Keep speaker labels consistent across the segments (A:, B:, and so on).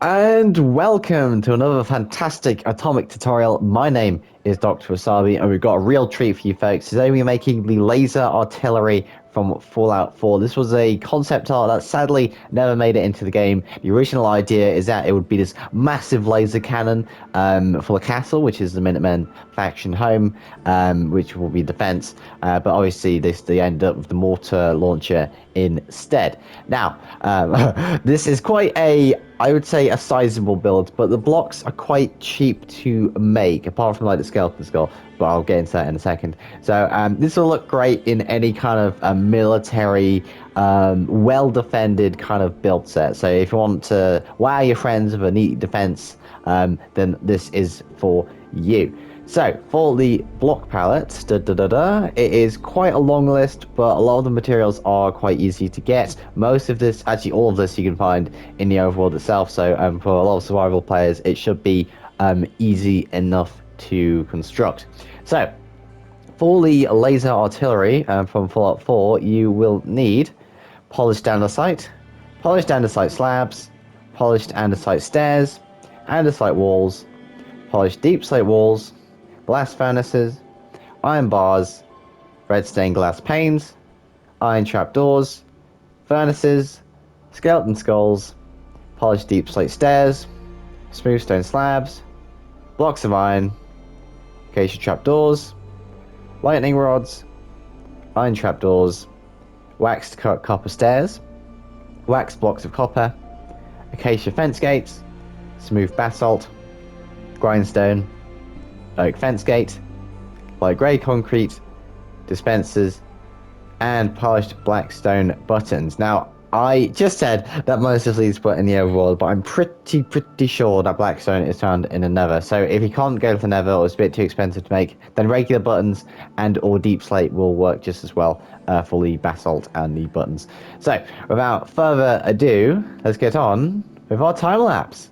A: And welcome to another fantastic atomic tutorial. My name is Dr. Wasabi, and we've got a real treat for you folks. Today we're making the laser artillery from Fallout 4. This was a concept art that sadly never made it into the game. The original idea is that it would be this massive laser cannon for the castle, which is the Minutemen faction home, which will be defense. But obviously they end up with the mortar launcher instead. Now, this is quite I would say a sizable build, but the blocks are quite cheap to make, apart from like the skeleton skull, but I'll get into that in a second. So this will look great in any kind of military, well-defended kind of build set. So if you want to wow your friends with a neat defense, then this is for you. So, for the block palette, it is quite a long list, but a lot of the materials are quite easy to get. Most of this, actually all of this, you can find in the overworld itself, so for a lot of survival players, it should be easy enough to construct. So, for the laser artillery from Fallout 4, you will need polished andesite, slabs, polished andesite stairs, andesite walls, polished deep slate walls, blast furnaces, iron bars, red stained glass panes, iron trapdoors, furnaces, skeleton skulls, polished deep slate stairs, smooth stone slabs, blocks of iron, acacia trapdoors, lightning rods, iron trapdoors, waxed cut copper stairs, waxed blocks of copper, acacia fence gates, smooth basalt, grindstone, oak fence gate, light grey concrete, dispensers, and polished black stone buttons. Now, I just said that most of these were in the overworld, but I'm pretty sure that blackstone is found in the nether. So if you can't go to the nether or it's a bit too expensive to make, then regular buttons and or deep slate will work just as well for the basalt and the buttons. So without further ado, let's get on with our time lapse.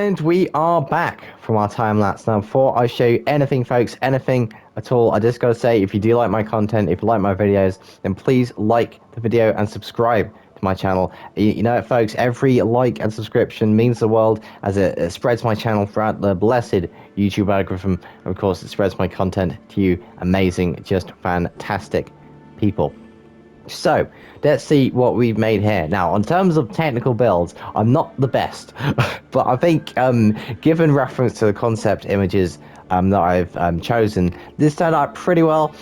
A: And we are back from our time lapse. Now, before I show you anything, folks, anything at all, I just gotta say, if you do like my content, if you like my videos, then please like the video and subscribe to my channel. You know what, folks, every like and subscription means the world, as it spreads my channel throughout the blessed YouTube algorithm. And of course, it spreads my content to you amazing, just fantastic people. So, let's see what we've made here. Now, in terms of technical builds, I'm not the best, but I think, given reference to the concept images that I've chosen, this turned out pretty well.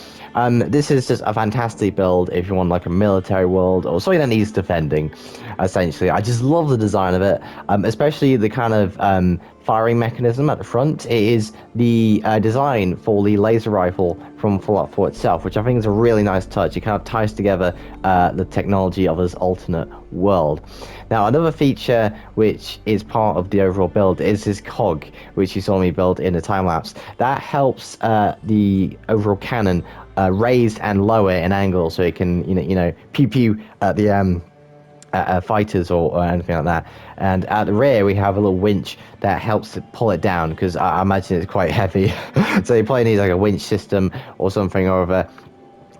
A: This is just a fantastic build if you want like a military world or something that needs defending, essentially. I just love the design of it, especially the kind of firing mechanism at the front. It is the design for the laser rifle from Fallout 4 itself, which I think is a really nice touch. It kind of ties together the technology of this alternate world. Now, another feature which is part of the overall build is this cog, which you saw me build in the time lapse. That helps the overall cannon raise and lower in angle, so it can you know pew pew at the fighters or anything like that. And at the rear we have a little winch that helps to pull it down, because I imagine it's quite heavy. So you probably need like a winch system or something or other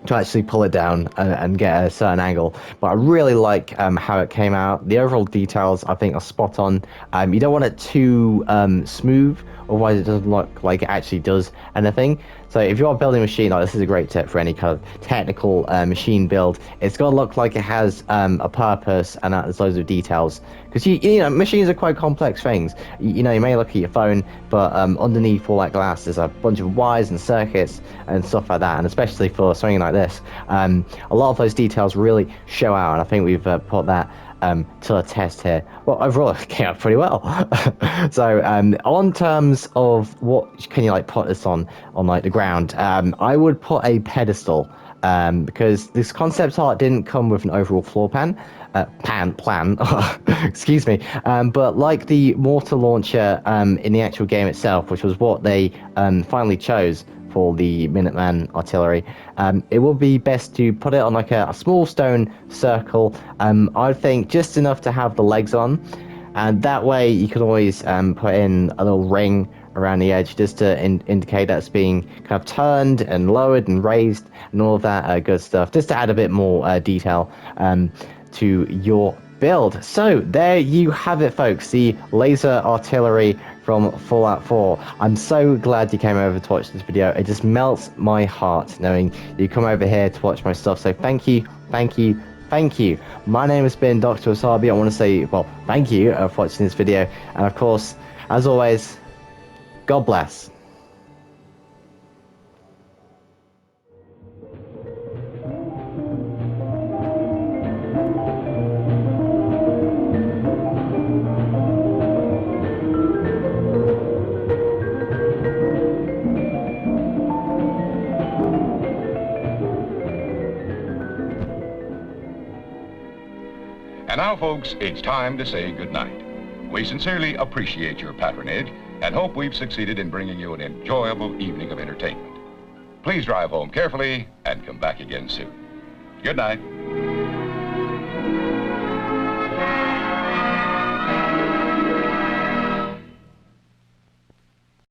A: to actually pull it down and get a certain angle. But I really like how it came out. The overall details I think are spot on. You don't want it too smooth, otherwise it doesn't look like it actually does anything. So if you're building a machine, like, this is a great tip for any kind of technical machine build. It's got to look like it has a purpose and that there's loads of details, because you know machines are quite complex things. You know, you may look at your phone, but underneath all that glass there's a bunch of wires and circuits and stuff like that. And especially for something like this, a lot of those details really show out, and I think we've put that to a test here. Well, overall it came out pretty well. So on terms of what can you like put this on like the ground, I would put a pedestal, because this concept art didn't come with an overall floor plan, excuse me, but like the mortar launcher in the actual game itself, which was what they finally chose for the Minuteman artillery, it would be best to put it on like a small stone circle. I think just enough to have the legs on, and that way you can always put in a little ring around the edge just to indicate that's being kind of turned and lowered and raised and all of that good stuff, just to add a bit more detail to your build. So there you have it, folks, the laser artillery from Fallout 4. I'm so glad you came over to watch this video. It just melts my heart knowing you come over here to watch my stuff. So thank you, thank you, thank you. My name has been Dr. Wasabi. I want to say, well, thank you for watching this video, and of course, as always, God bless.
B: And now, folks, it's time to say goodnight. We sincerely appreciate your patronage and hope we've succeeded in bringing you an enjoyable evening of entertainment. Please drive home carefully and come back again soon. Good night.